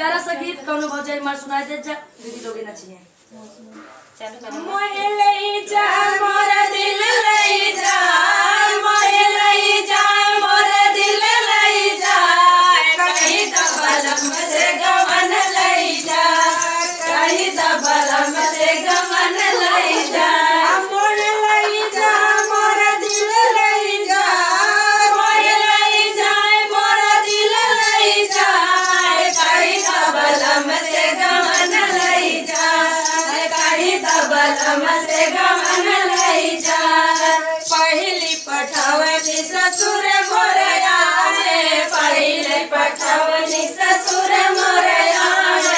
प्यारा सा गीत कौनो भौजाई मार सुनाई दे जा दीदी लोगे नचिए। मोहे लई जा मोर दिल लई जा, मोहे लई जा मोर दिल लई जा, कहीं दबलम से गमन लई जा, कहीं दबलम से गमन लई जा। मोर लई जा मोर दिल लई जा, मोहे लई जा मोर दिल लई जा, कहीं दबलम से गमन लई जा, कहीं दबलम से गमन लई जा। पहली पठवनी ससुर मोर आए, पहले पठवनी ससुर मोर आए,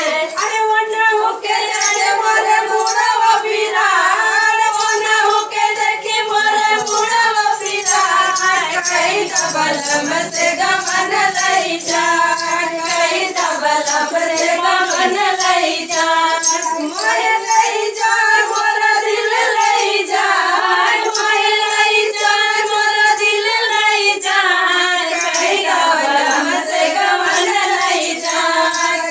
अरे वना होके जाए मोर मुड़वा पिरान, वना होके देखे मोर मुड़वा पिरान, कहीं दबलम से गमन लई जा, कहीं दबलम से गमन लई जा। मोहे लई जा मोर दिल लई जा, मोहे लई जा मोर दिल लई जा, कहीं दबलम से गमन लई जा,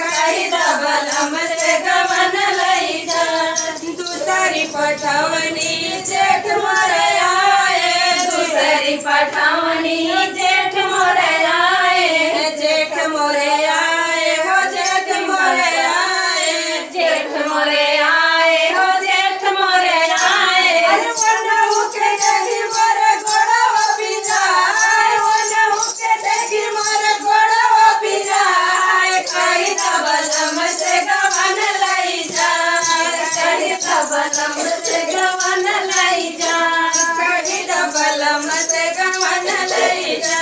कहीं दबलम से गमन लई जा। दूसरी पठवनी जेठ मोर आए, दूसरी पठवनी जेठ मोर आए, जेठ मोर आए हो जेठ मोर आए, जेठ मोर आए हो जेठ मोर आए, अरे वना होके देखी मोर गोड़वा पिजाए, वना होके देखी मोर गोड़वा पिजाए, कहीं दबलम से गमन लई जा, कहीं दबलम से गमन लई जा, कहीं दबलम से गमन लई जा,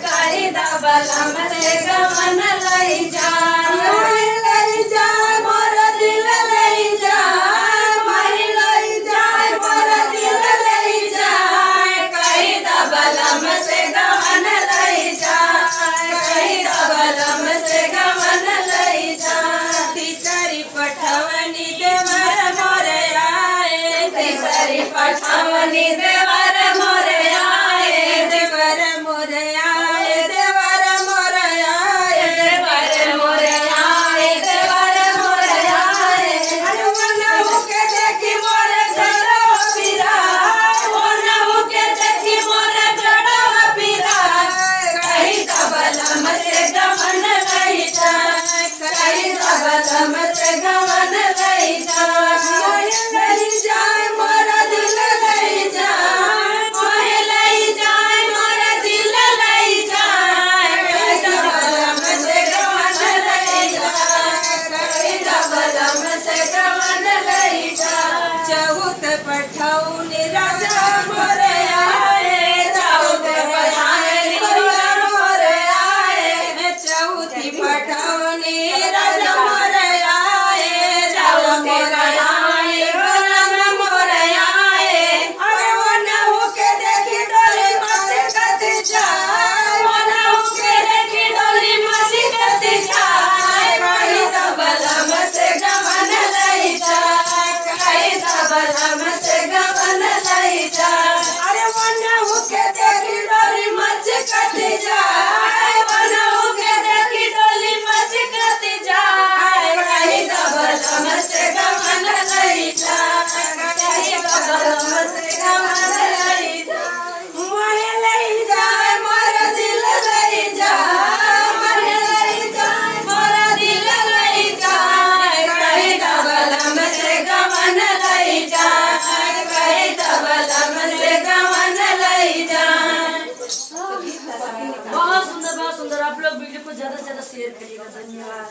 कहीं दबलम से गमन लई जा। मोहे लई जा मोर दिल लई जा, मोहे लई जा मोर दिल लई जा, कहीं दबलम से गमन लई जा, कहीं दबलम से गमन लई जा। तीसरी पठवनी देवर मोर आए, तीसरी पठवनी देवर मोर आए, देवर मोर आए, देवर मोर आए, देवर मोर आए, देवर मोर आए, अरे वना होके देखी मोर जड़वा पिराए, वना होके देखी मोर जड़वा पिराए, कहीं दबलम से गमन लई जा, कहीं दबलम से गमन लई जा। मोहे लई जा मोर दिल लई जा, मोहे लई जा मोर दिल लई जा, कहीं दबलम से गमन लई जा, कहीं दबलम से गमन लई जा। चौथ पठौनी राजा मोर आए, चौथ पठौनी मोर आए, चौथी पठौनी राजा मोर आए, राजा मोर आए, राजा मोर आए, अरे वना होके देखी डोली मचकत जाए, वना होके देखी डोली मचकत जाए, कहीं दबलम से गमन लई जा, कहीं दबलम से गमन लई जा। अरे वना होके देखी डोली मचकत जाए, वना होके देखी डोली मचकत जाए, कहीं दबलम से गमन लई जा, कहीं दबलम से गमन लई जा। मोहे लई जा मोर दिल लई जा, मोहे लई जा मोर दिल लई जा, कहीं दबलम से गमन लई जा, कहीं दबलम से गमन लई जा। बहुत सुंदर। आप लोग वीडियो को ज्यादा से ज्यादा शेयर करिएगा। धन्यवाद।